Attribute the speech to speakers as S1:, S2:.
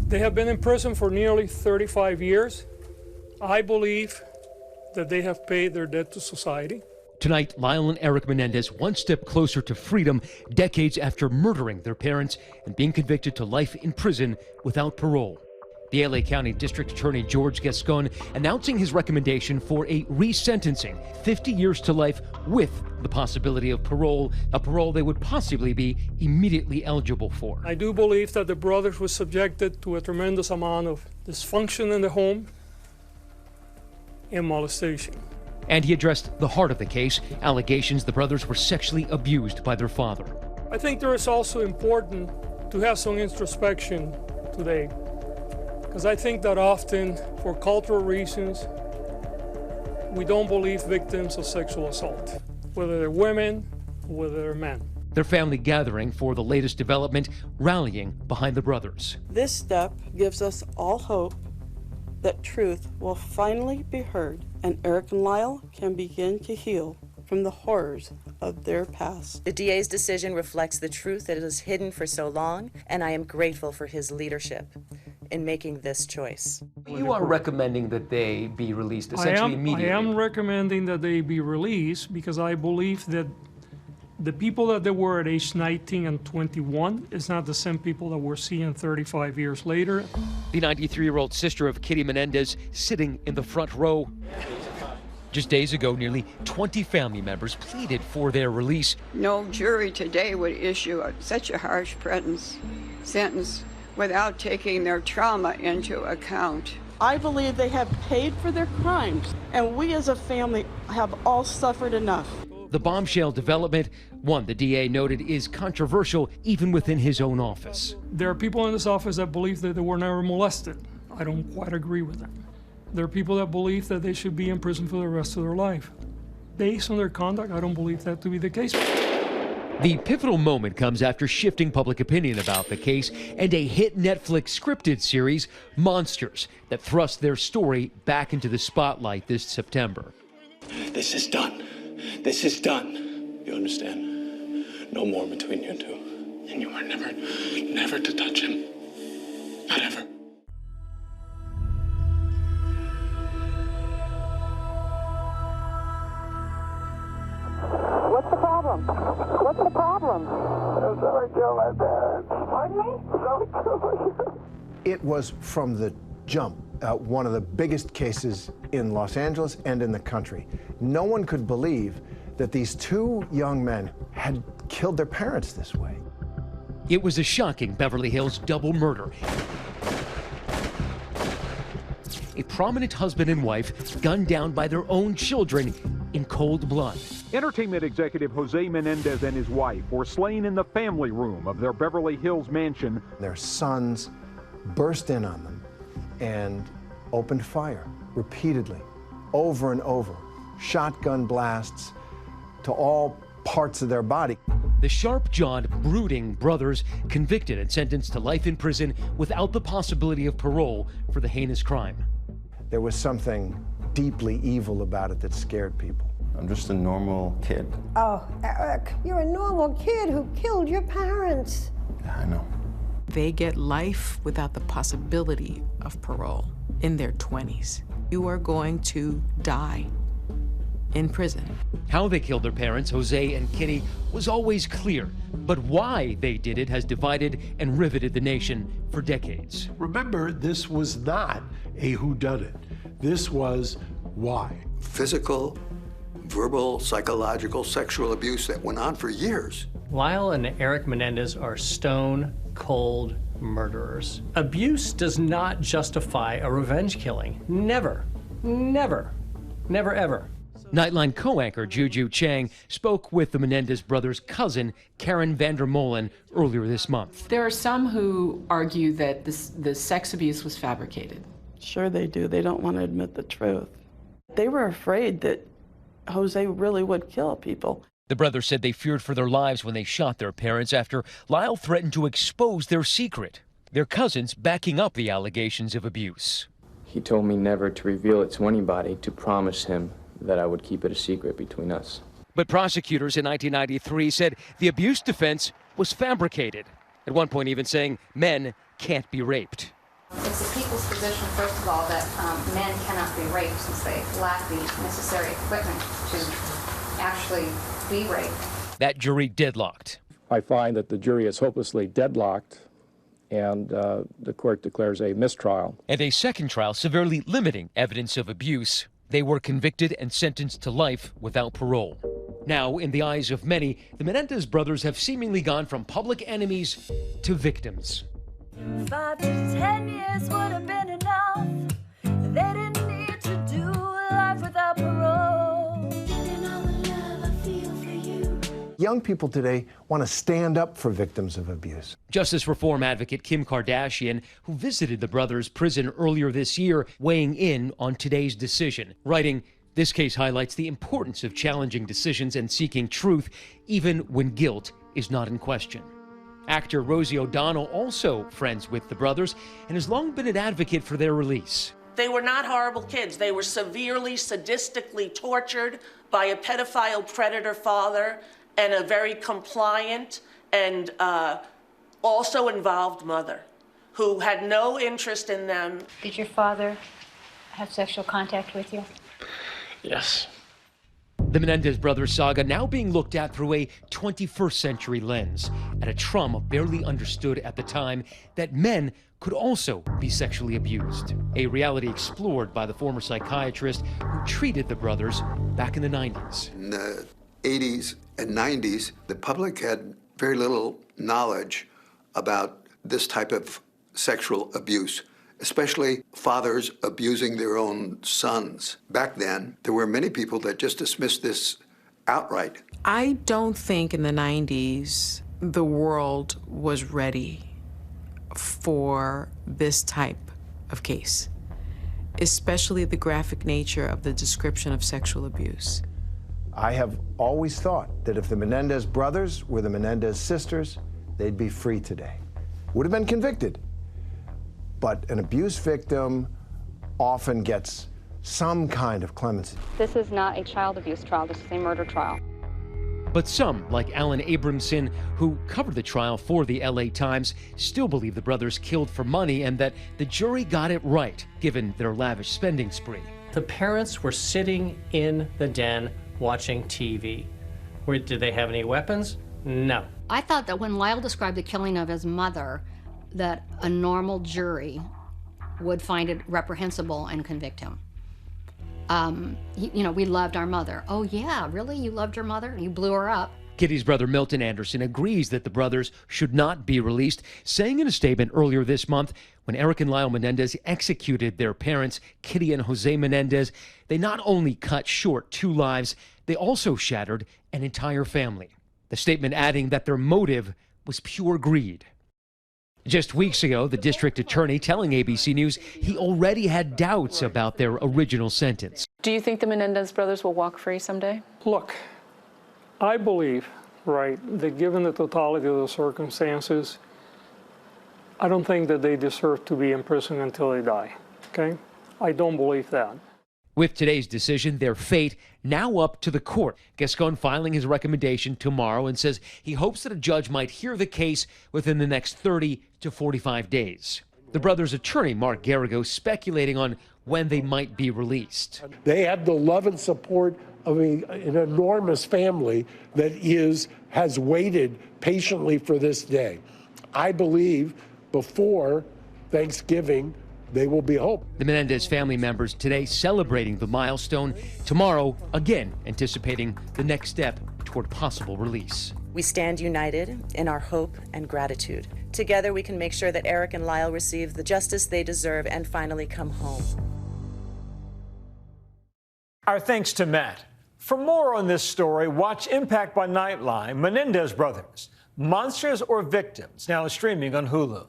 S1: They have been in prison for nearly 35 years. I believe that they have paid their debt to society.
S2: Tonight, Lyle and Erik Menendez one step closer to freedom decades after murdering their parents and being convicted to life in prison without parole. The LA County District Attorney George Gascón announcing his recommendation for a resentencing, 50 years to life with the possibility of parole, a parole they would possibly be immediately eligible for.
S1: I do believe that the brothers were subjected to a tremendous amount of dysfunction in the home and molestation.
S2: And he addressed the heart of the case, allegations the brothers were sexually abused by their father.
S1: I think there is also important to have some introspection today, because I think that often, for cultural reasons, we don't believe victims of sexual assault, whether they're women or whether they're men.
S2: Their family gathering for the latest development, rallying behind the brothers.
S3: This step gives us all hope that truth will finally be heard and Erik and Lyle can begin to heal from the horrors of their past.
S4: The DA's decision reflects the truth that is hidden for so long, and I am grateful for his leadership in making this choice.
S2: You are recommending that they be released essentially immediately.
S1: I am recommending that they be released because I believe that the people that they were at age 19 and 21 is not the same people that we're seeing 35 years later.
S2: The 93-year-old sister of Kitty Menendez sitting in the front row. Just days ago, nearly 20 family members pleaded for their release.
S5: No jury today would issue such a harsh sentence without taking their trauma into account.
S3: I believe they have paid for their crimes, and we as a family have all suffered enough.
S2: The bombshell development, one the DA noted is controversial even within his own office.
S1: There are people in this office that believe that they were never molested. I don't quite agree with that. There are people that believe that they should be in prison for the rest of their life. Based on their conduct, I don't believe that to be the case.
S2: The pivotal moment comes after shifting public opinion about the case and a hit Netflix scripted series, Monsters, that thrust their story back into the spotlight this September.
S6: This is done. This is done. You understand? No more between you two. And you are never to touch him. Not ever.
S7: What's the problem? What's the problem? Somebody killed my parents. Pardon me? Somebody killed my parents.
S8: It was from the jump one of the biggest cases in Los Angeles and in the country. No one could believe that these two young men had killed their parents this way.
S2: It was a shocking Beverly Hills double murder. A prominent husband and wife gunned down by their own children in cold blood.
S9: Entertainment executive Jose Menendez and his wife were slain in the family room of their Beverly Hills mansion.
S8: Their sons burst in on them and opened fire repeatedly, over and over. Shotgun blasts to all parts of their body.
S2: The sharp-jawed, brooding brothers convicted and sentenced to life in prison without the possibility of parole for the heinous crime.
S8: There was something deeply evil about it that scared people.
S10: I'm just a normal kid.
S11: Oh, Erik, you're a normal kid who killed your parents.
S10: Yeah, I know.
S12: They get life without the possibility of parole in their 20s. You are going to die in prison.
S2: How they killed their parents, Jose and Kitty, was always clear, but why they did it has divided and riveted the nation for decades.
S13: Remember, this was not a whodunit. This was why.
S14: Physical, verbal, psychological, sexual abuse that went on for years.
S15: Lyle and Erik Menendez are stone-cold murderers. Abuse does not justify a revenge killing. Never, never, never, ever.
S2: Nightline co-anchor Juju Chang spoke with the Menendez brothers' cousin, Karen Vandermolen, earlier this month.
S16: There are some who argue that the sex abuse was fabricated.
S3: Sure they do. They don't want to admit the truth. They were afraid that Jose really would kill people.
S2: The brothers said they feared for their lives when they shot their parents after Lyle threatened to expose their secret. Their cousins backing up the allegations of abuse.
S17: He told me never to reveal it to anybody, to promise him that I would keep it a secret between us.
S2: But prosecutors in 1993 said the abuse defense was fabricated, at one point even saying men can't be raped.
S18: It's the people's position, first of all, that men cannot be raped since they lack the necessary equipment to actually be raped.
S2: That jury deadlocked.
S19: I find that the jury is hopelessly deadlocked, and the court declares a mistrial.
S2: And a second trial severely limiting evidence of abuse. They were convicted and sentenced to life without parole. Now, in the eyes of many, the Menendez brothers have seemingly gone from public enemies to victims.
S20: 5 to 10 years would have been enough. They didn't need to do life without parole. Getting all the love I feel for you.
S8: Young people today want to stand up for victims of abuse.
S2: Justice reform advocate Kim Kardashian, who visited the brothers' prison earlier this year, weighing in on today's decision, writing, "This case highlights the importance of challenging decisions and seeking truth, even when guilt is not in question." Actor Rosie O'Donnell, also friends with the brothers, and has long been an advocate for their release.
S21: They were not horrible kids. They were severely, sadistically tortured by a pedophile predator father and a very compliant and also involved mother who had no interest in them.
S18: Did your father have sexual contact with you?
S21: Yes.
S2: The Menendez brothers saga now being looked at through a 21st century lens, at a trauma barely understood at the time that men could also be sexually abused. A reality explored by the former psychiatrist who treated the brothers back in the 90s.
S14: In the 80s and 90s, the public had very little knowledge about this type of sexual abuse, especially fathers abusing their own sons. Back then, there were many people that just dismissed this outright.
S12: I don't think in the 90s the world was ready for this type of case, especially the graphic nature of the description of sexual abuse.
S8: I have always thought that if the Menendez brothers were the Menendez sisters, they'd be free today. Would have been convicted. But an abuse victim often gets some kind of clemency.
S18: This is not a child abuse trial. This is a murder trial.
S2: But some, like Alan Abramson, who covered the trial for the LA Times, still believe the brothers killed for money and that the jury got it right, given their lavish spending spree.
S15: The parents were sitting in the den watching TV. Did they have any weapons? No.
S22: I thought that when Lyle described the killing of his mother, that a normal jury would find it reprehensible and convict him. We loved our mother. Oh yeah, really? You loved your mother? You blew her up?
S2: Kitty's brother Milton Anderson agrees that the brothers should not be released, saying in a statement earlier this month, when Erik and Lyle Menendez executed their parents, Kitty and Jose Menendez, they not only cut short 2 lives, they also shattered an entire family. The statement adding that their motive was pure greed. Just weeks ago, the district attorney telling ABC News he already had doubts about their original sentence.
S16: Do you think the Menendez brothers will walk free someday?
S1: Look, I believe, that given the totality of the circumstances, I don't think that they deserve to be in prison until they die, okay? I don't believe that.
S2: With today's decision, their fate now up to the court. Gascón filing his recommendation tomorrow and says he hopes that a judge might hear the case within the next 30 to 45 days. The brothers' attorney, Mark Garrigo, speculating on when they might be released.
S13: They have the love and support of an enormous family that has waited patiently for this day. I believe before Thanksgiving, they will be home.
S2: The Menendez family members today celebrating the milestone. Tomorrow, again, anticipating the next step toward possible release.
S4: We stand united in our hope and gratitude. Together, we can make sure that Erik and Lyle receive the justice they deserve and finally come home.
S23: Our thanks to Matt. For more on this story, watch Impact by Nightline, Menendez Brothers, Monsters or Victims, now streaming on Hulu.